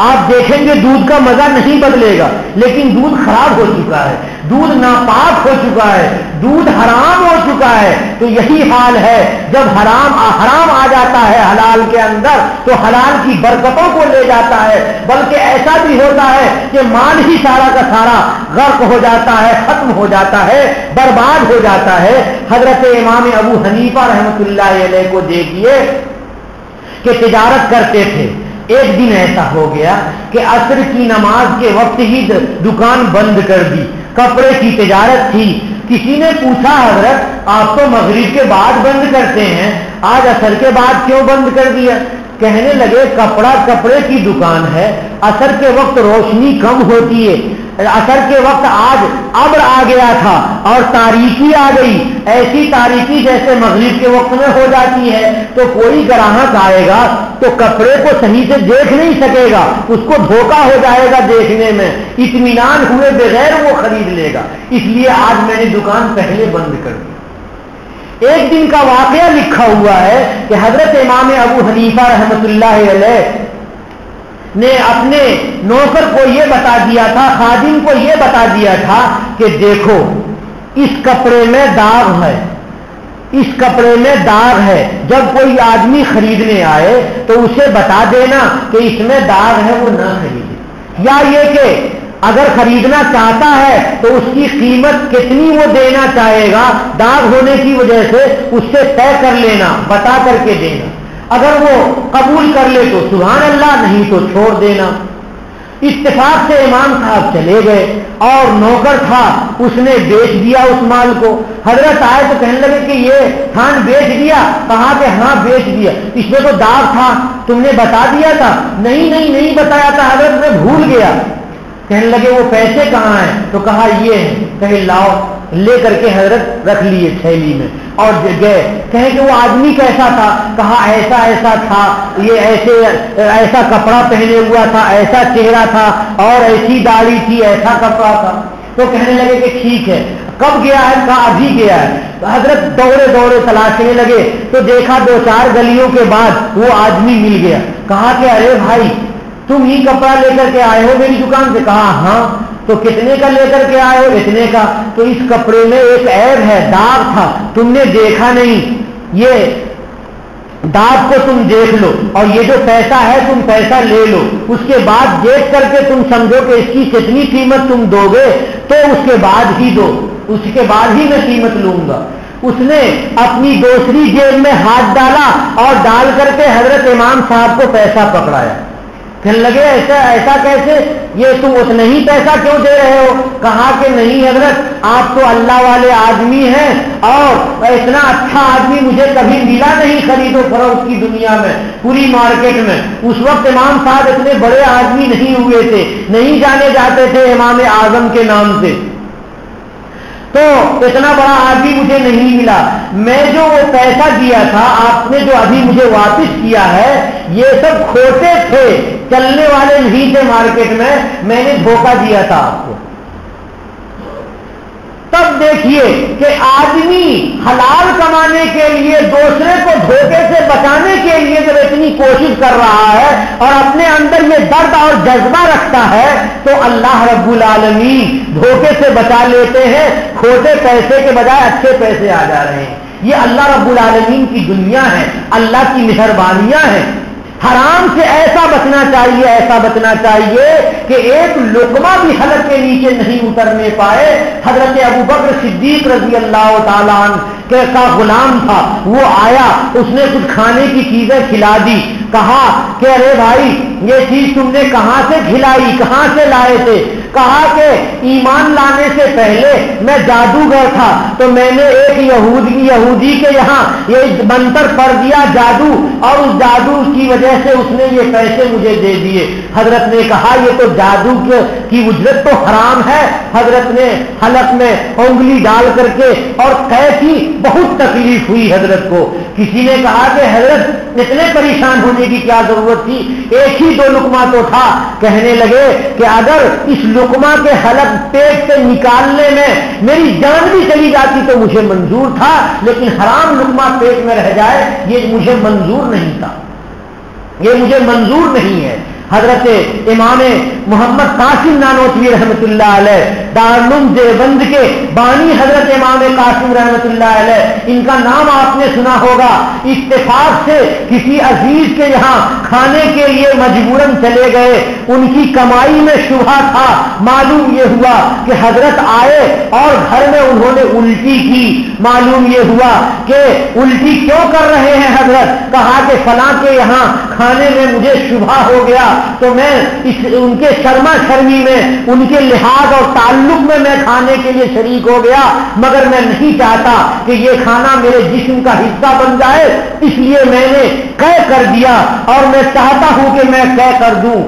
آپ دیکھیں گے دودھ کا مزہ نہیں بدلے گا، لیکن دودھ خراب ہو چکا ہے، دودھ ناپاک ہو چکا ہے، دودھ حرام ہو چکا ہے۔ تو یہی حال ہے، جب حرام آ جاتا ہے حلال کے اندر تو حلال کی برکتوں کو لے جاتا ہے، بلکہ ایسا بھی ہوتا ہے کہ مال ہی سارا کا سارا غرق ہو جاتا ہے، ختم ہو جاتا ہے، برباد ہو جاتا ہے۔ حضرت امام ابو حنیفہ رحمۃ اللہ علیہ کو دیکھیے کہ تجارت کرتے تھے، ایک دن ایسا ہو گیا کہ عصر کی نماز کے وقت ہی دکان بند کر دی، کپڑے کی تجارت تھی۔ کسی نے پوچھا حضرت آپ تو مغرب کے بعد بند کرتے ہیں، آج عصر کے بعد کیوں بند کر دیا؟ کہنے لگے کپڑے کی دکان ہے، عصر کے وقت روشنی کم ہوتی ہے، عصر کے وقت آج ابر آ گیا تھا اور تاریکی آ گئی، ایسی تاریکی جیسے مغرب کے وقت میں ہو جاتی ہے، تو کوئی گراہک آئے گا تو کپڑے کو صحیح سے دیکھ نہیں سکے گا، اس کو دھوکہ ہو جائے گا دیکھنے میں، اطمینان ہوئے بغیر وہ خرید لے گا، اس لیے آج میں نے دکان پہلے بند کر دی۔ ایک دن کا واقعہ لکھا ہوا ہے کہ حضرت امام ابو حنیفہ رحمۃ اللہ علیہ نے اپنے نوکر کو یہ بتا دیا تھا، خادم کو یہ بتا دیا تھا کہ دیکھو اس کپڑے میں داغ ہے، اس کپڑے میں داغ ہے، جب کوئی آدمی خریدنے آئے تو اسے بتا دینا کہ اس میں داغ ہے، وہ نہ خریدے، یا یہ کہ اگر خریدنا چاہتا ہے تو اس کی قیمت کتنی وہ دینا چاہے گا، داغ ہونے کی وجہ سے اس سے طے کر لینا، بتا کر کے دینا، اگر وہ قبول کر لے تو سبحان اللہ، نہیں تو چھوڑ دینا۔ اتفاق سے امام صاحب چلے گئے اور نوکر تھا اس نے بیچ دیا اس مال کو۔ حضرت آئے تو کہنے لگے کہ یہ تھان بیچ دیا؟ کہا کہ ہاں بیچ دیا۔ اس میں تو داغ تھا، تم نے بتا دیا تھا؟ نہیں بتایا تھا حضرت، میں بھول گیا۔ کہنے لگے وہ پیسے کہاں ہیں؟ تو کہا یہ ہیں۔ کہے لاؤ، لے کر کے حضرت رکھ لیے تھیلی میں اور گئے۔ کہیں کہ وہ آدمی کیسا تھا؟ کہا ایسا ایسا تھا، یہ ایسا کپڑا پہنے ہوا تھا، ایسا چہرہ تھا اور ایسی داڑھی تھی، ایسا کپڑا تھا۔ تو کہنے لگے کہ ٹھیک ہے، کب گیا ہے؟ کہا ابھی گیا ہے۔ حضرت دوڑے تلاشنے لگے تو دیکھا 2-4 گلیوں کے بعد وہ آدمی مل گیا۔ کہا کہ ارے بھائی تم ہی کپڑا لے کر کے آئے ہو میری دکان سے؟ کہا ہاں۔ تو کتنے کا لے کر کے آئے ہو؟ اتنے کا۔ تو اس کپڑے میں ایک عیب ہے، داغ تھا، تم نے دیکھا نہیں، یہ داغ کو تم دیکھ لو اور یہ جو پیسہ ہے تم پیسہ لے لو، اس کے بعد دیکھ کر کے تم سمجھو کہ اس کی کتنی قیمت تم دو گے تو اس کے بعد ہی دو، اس کے بعد ہی میں قیمت لوں گا۔ اس نے اپنی دوسری جیب میں ہاتھ ڈالا اور ڈال کر کے حضرت امام صاحب کو پیسہ پکڑایا۔ کہنے لگے ایسا کیسے، یہ تم اتنا ہی پیسہ کیوں دے رہے ہو؟ کہا کہ نہیں حضرت آپ تو اللہ والے آدمی ہیں اور اتنا اچھا آدمی مجھے کبھی ملا نہیں خرید و فروخت کی دنیا میں، پوری مارکیٹ میں۔ اس وقت امام صاحب اتنے بڑے آدمی نہیں ہوئے تھے، نہیں جانے جاتے تھے امام اعظم کے نام سے، تو اتنا بڑا آدمی مجھے نہیں ملا۔ میں جو وہ پیسہ دیا تھا آپ نے جو ابھی مجھے واپس کیا ہے یہ سب کھوٹے تھے، چلنے والے نہیں تھے مارکیٹ میں نے دھوکہ دیا تھا آپ کو۔ تب دیکھیے کہ آدمی حلال کمانے کے لیے دوسرے کو دھوکے سے بچانے کے لیے جب اتنی کوشش کر رہا ہے اور اپنے اندر یہ درد اور جذبہ رکھتا ہے تو اللہ رب العالمین دھوکے سے بچا لیتے ہیں، کھوٹے پیسے کے بجائے اچھے پیسے آ جا رہے ہیں۔ یہ اللہ رب العالمین کی دنیا ہے، اللہ کی مہربانیاں ہیں۔ حرام سے ایسا بچنا چاہیے، ایسا بچنا چاہیے کہ ایک لقمہ بھی حلق کے نیچے نہیں اترنے پائے۔ حضرت ابو بکر صدیق رضی اللہ تعالیٰ عنہ کا غلام تھا، وہ آیا، اس نے کچھ کھانے کی چیزیں کھلا دی، کہا کہ ارے بھائی یہ چیز تم نے کہاں سے کھلائی، کہاں سے لائے تھے؟ کہا کہ ایمان لانے سے پہلے میں جادوگر تھا تو میں نے ایک یہودی کے یہاں یہ منتر پڑھ دیا جادو، اور اس جادو کی وجہ سے اس نے یہ پیسے مجھے دے دیے۔ حضرت نے کہا یہ تو جادو کی اجرت تو حرام ہے۔ حضرت نے حلق میں انگلی ڈال کر کے اور طے کی، بہت تکلیف ہوئی حضرت کو۔ کسی نے کہا کہ حضرت اتنے پریشان ہونے کی کیا ضرورت تھی، ایک ہی 2 لقمہ تو تھا۔ کہنے لگے کہ اگر اس لقمہ کے حلق پیٹ سے نکالنے میں میری جان بھی چلی جاتی تو مجھے منظور تھا، لیکن حرام لقمہ پیٹ میں رہ جائے یہ مجھے منظور نہیں تھا، یہ مجھے منظور نہیں ہے۔ حضرت امام محمد قاسم نانوتوی رحمۃ اللہ علیہ دارالعلوم دیوبند کے بانی حضرت امام قاسم رحمۃ اللہ علیہ، ان کا نام آپ نے سنا ہوگا، اتفاق سے کسی عزیز کے یہاں کھانے کے لیے مجبوراً چلے گئے، ان کی کمائی میں شبہ تھا، معلوم یہ ہوا کہ حضرت آئے اور گھر میں انہوں نے الٹی کی، معلوم یہ ہوا کہ الٹی کیوں کر رہے ہیں حضرت، کہا کہ فلاں کے یہاں کھانے میں مجھے شبہ ہو گیا تو میں ان کے شرما شرمی میں، ان کے لحاظ اور تعلق میں کھانے کے لیے شریک ہو گیا، مگر میں نہیں چاہتا کہ یہ کھانا میرے جسم کا حصہ بن جائے، اس لیے میں نے قے کر دیا اور میں چاہتا ہوں کہ میں قے کر دوں۔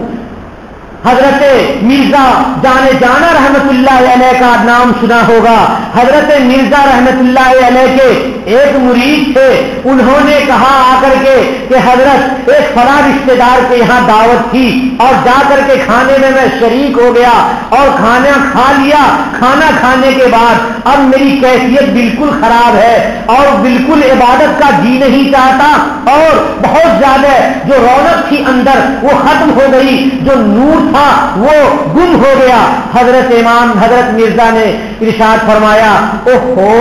حضرت مرزا جانے جانا رحمت اللہ علیہ کا نام سنا ہوگا، حضرت مرزا رحمت اللہ علیہ کے ایک مرید تھے، انہوں نے کہا آ کر کے کہ حضرت ایک فلاں رشتے دار کے یہاں دعوت تھی اور جا کر کے کھانے میں شریک ہو گیا اور کھانا کھا لیا، کھانا کھانے کے بعد اب میری کیفیت بالکل خراب ہے اور بالکل عبادت کا جی نہیں چاہتا اور بہت زیادہ جو رونق تھی اندر وہ ختم ہو گئی، جو نور تھا وہ گم ہو گیا۔ حضرت امام حضرت مرزا نے ارشاد فرمایا اوہو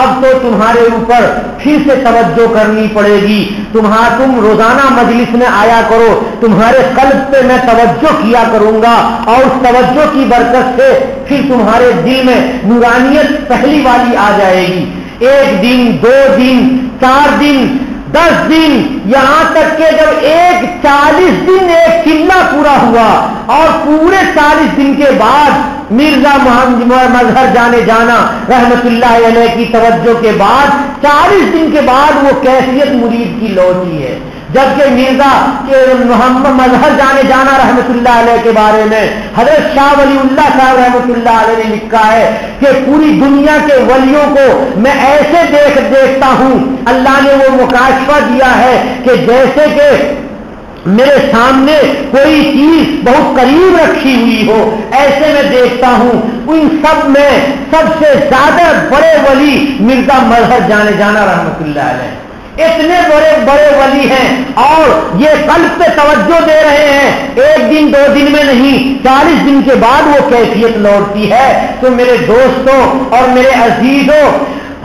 اب تو تمہارے اوپر پھر سے توجہ کرنی پڑے گی، تم روزانہ مجلس میں آیا کرو، تمہارے قلب پہ میں توجہ کیا کروں گا اور اس توجہ کی برکت سے پھر تمہارے دل میں نورانیت پہلی والی آ جائے گی۔ ایک دن، 2 دن، 4 دن، 10 دن، یہاں تک کہ جب 40 دن ایک چلہ پورا ہوا اور پورے 40 دن کے بعد مرزا محمد مظہر جانے جانا رحمت اللہ علیہ کی توجہ کے بعد 40 دن کے بعد وہ کیفیت مرید کی لوٹی ہے، جبکہ مرزا کے محمد مظہر جانے جانا رحمت اللہ علیہ کے بارے میں حضرت شاہ ولی اللہ صاحب رحمت اللہ علیہ نے لکھا ہے کہ پوری دنیا کے ولیوں کو میں ایسے دیکھتا ہوں، اللہ نے وہ مکاشفہ دیا ہے کہ جیسے کہ میرے سامنے کوئی چیز بہت قریب رکھی ہوئی ہو، ایسے میں دیکھتا ہوں۔ ان سب میں سب سے زیادہ بڑے ولی مرزا مظہر جانے جانا رحمت اللہ علیہ، اتنے بڑے ولی ہیں اور یہ قلب پہ توجہ دے رہے ہیں، 1 دن 2 دن میں نہیں، 40 دن کے بعد وہ کیفیت لوٹتی ہے۔ تو میرے دوستوں اور میرے عزیزوں،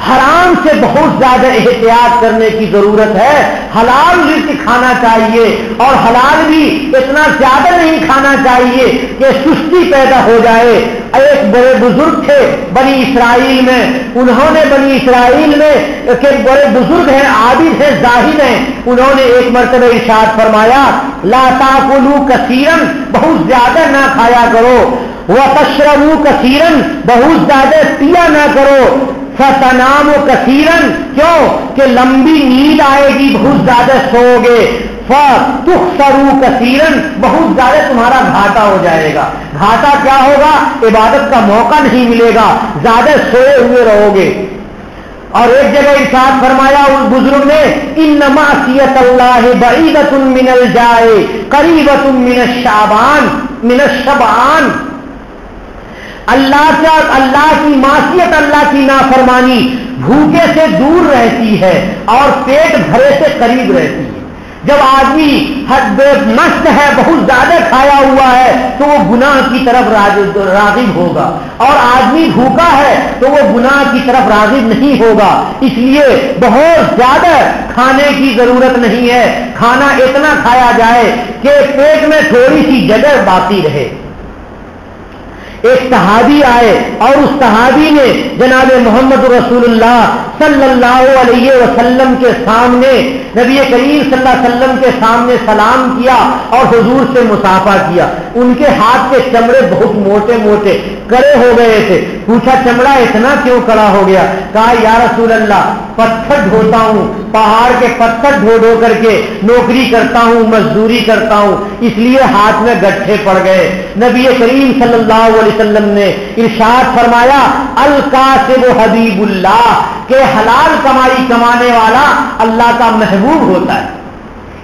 حرام سے بہت زیادہ احتیاط کرنے کی ضرورت ہے، حلال رزق کھانا چاہیے اور حلال بھی اتنا زیادہ نہیں کھانا چاہیے کہ سستی پیدا ہو جائے۔ ایک بڑے بزرگ تھے بنی اسرائیل میں، انہوں نے بنی اسرائیل میں کہ بڑے بزرگ ہیں، عابد ہیں، زاہد ہیں، انہوں نے ایک مرتبہ ارشاد فرمایا لا تاکلوا کثیرا، بہت زیادہ نہ کھایا کرو، وتشربوا کثیرا، بہت زیادہ پیا نہ کرو، فتنام کثیرن، کیوں کہ لمبی نیند آئے گی، بہت زیادہ سو گے، فتخسروا کثیرن، بہت زیادہ تمہارا گھاٹا ہو جائے گا۔ گھاٹا کیا ہوگا؟ عبادت کا موقع نہیں ملے گا، زیادہ سوئے ہوئے رہو گے۔ اور ایک جگہ ارشاد فرمایا اس بزرگ نے ان معصیت اللہ بعیدۃ من الجائع قریبۃ من الشبعان، اللہ کی معصیت، اللہ کی نافرمانی بھوکے سے دور رہتی ہے اور پیٹ بھرے سے قریب رہتی ہے۔ جب آدمی حد مست ہے، بہت زیادہ کھایا ہوا ہے تو وہ گناہ کی طرف راغب ہوگا، اور آدمی بھوکا ہے تو وہ گناہ کی طرف راغب نہیں ہوگا۔ اس لیے بہت زیادہ کھانے کی ضرورت نہیں ہے، کھانا اتنا کھایا جائے کہ پیٹ میں تھوڑی سی جگہ باقی رہے۔ ایک صحابی آئے اور اس صحابی نے جناب محمد رسول اللہ صلی اللہ علیہ وسلم کے سامنے، نبی کریم صلی اللہ علیہ وسلم کے سامنے سلام کیا اور حضور سے مصافحہ کیا۔ ان کے ہاتھ کے چمڑے بہت موٹے موٹے کڑے ہو گئے تھے، پوچھا چمڑا اتنا کیوں کڑا ہو گیا؟ کہا یا رسول اللہ پتھر ڈھوتا ہوں، پہاڑ کے پتھر ڈھو کر کے نوکری کرتا ہوں، مزدوری کرتا ہوں، اس لیے ہاتھ میں گٹھے پڑ گئے۔ نبی کریم صلی اللہ علیہ وسلم نے ارشاد فرمایا الکاسب حبیب اللہ، کہ حلال کمائی کمانے والا اللہ کا محبوب ہوتا ہے،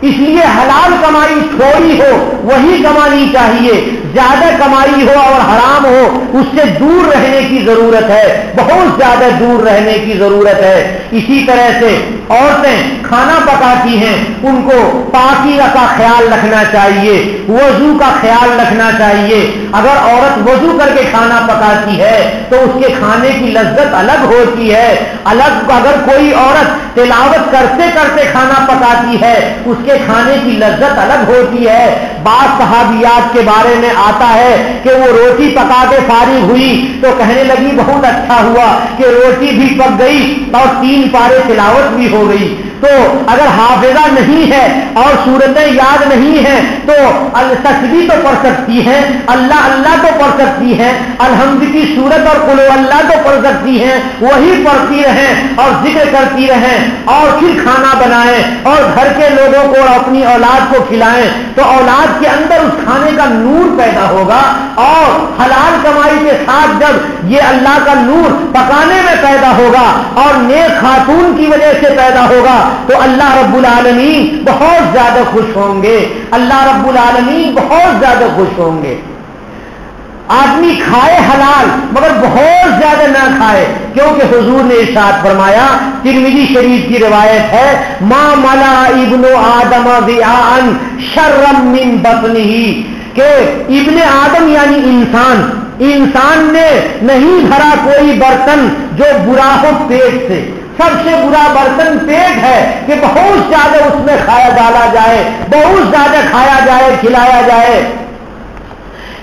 اس لیے حلال کمائی تھوڑی ہو وہی کمانی چاہیے، زیادہ کمائی ہو اور حرام ہو اس سے دور رہنے کی ضرورت ہے، بہت زیادہ دور رہنے کی ضرورت ہے۔ اسی طرح سے عورتیں کھانا پکاتی ہیں، ان کو پاکیزہ کا خیال رکھنا چاہیے، وضو کا خیال رکھنا چاہیے۔ اگر عورت وضو کر کے کھانا پکاتی ہے تو اس کے کھانے کی لذت الگ ہوتی ہے۔ اگر کوئی عورت تلاوت کرتے کرتے کھانا پکاتی ہے اس کے کھانے کی لذت الگ ہوتی ہے۔ بعض صحابیات کے بارے میں آتا ہے کہ وہ روٹی پکا کے فارغ ہوئی تو کہنے لگی بہت اچھا ہوا کہ روٹی بھی پک گئی اور 3 پارے تلاوت بھی ہو گئی۔ تو اگر حافظہ نہیں ہے اور صورتیں یاد نہیں ہیں تو تسبیح تو پڑھ سکتی ہیں، اللہ اللہ تو پڑھ سکتی ہیں، الحمد کی صورت اور قل اللہ تو پڑھ سکتی ہیں، وہی پڑھتی رہیں اور ذکر کرتی رہیں اور پھر کھانا بنائیں اور گھر کے لوگوں کو اور اپنی اولاد کو کھلائیں تو اولاد کے اندر اس کھانے کا نور پیدا ہوگا، اور حلال کمائی کے ساتھ جب یہ اللہ کا نور پکانے میں پیدا ہوگا اور نیک خاتون کی وجہ سے پیدا ہوگا تو اللہ رب العالمین بہت زیادہ خوش ہوں گے، اللہ رب العالمین بہت زیادہ خوش ہوں گے۔ آدمی کھائے حلال مگر بہت زیادہ نہ کھائے، کیونکہ حضور نے ارشاد فرمایا، ترمذی شریف کی روایت ہے، ما ملا ابن آدم وعاء شرا من بطنہ، کہ ابن آدم یعنی انسان نے نہیں بھرا کوئی برتن جو برا ہو پیٹ سے۔ سب سے برا برتن پیٹ ہے کہ بہت زیادہ اس میں کھایا ڈالا جائے، بہت زیادہ کھایا جائے، کھلایا جائے۔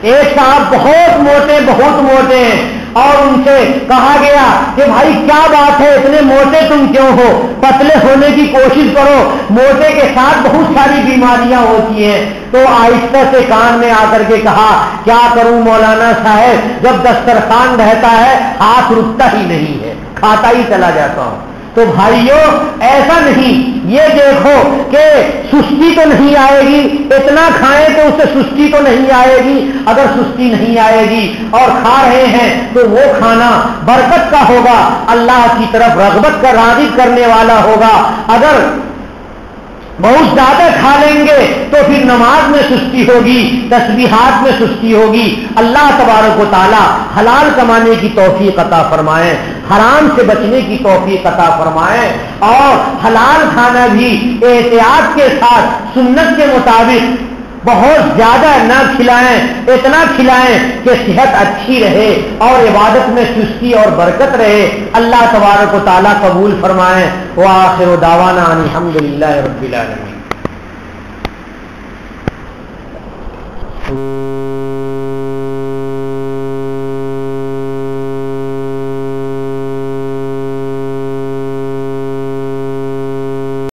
ایک صاحب بہت موٹے ہیں اور ان سے کہا گیا کہ بھائی کیا بات ہے اتنے موٹے تم کیوں ہو، پتلے ہونے کی کوشش کرو، موٹے کے ساتھ بہت ساری بیماریاں ہوتی ہیں۔ تو آہستہ سے کان میں آ کر کے کہا کیا کروں مولانا صاحب، جب دسترخوان رہتا ہے ہاتھ رکتا ہی نہیں ہے، کھاتا ہی چلا جاتا ہوں۔ تو بھائیوں ایسا نہیں، یہ دیکھو کہ سستی تو نہیں آئے گی، اتنا کھائیں تو اس سے سستی تو نہیں آئے گی، اگر سستی نہیں آئے گی اور کھا رہے ہیں تو وہ کھانا برکت کا ہوگا، اللہ کی طرف رغبت کا راغب کرنے والا ہوگا۔ اگر بہت زیادہ کھا لیں گے تو پھر نماز میں سستی ہوگی، تسبیحات میں سستی ہوگی۔ اللہ تبارک و تعالی حلال کمانے کی توفیق عطا فرمائیں، حرام سے بچنے کی توفیق عطا فرمائیں، اور حلال کھانا بھی احتیاط کے ساتھ سنت کے مطابق بہت زیادہ نہ کھلائیں، اتنا کھلائیں کہ صحت اچھی رہے اور عبادت میں چستی اور برکت رہے۔ اللہ تبارک و تعالیٰ قبول فرمائیں۔ وآخر دعوانا ان الحمد للہ رب العالمین۔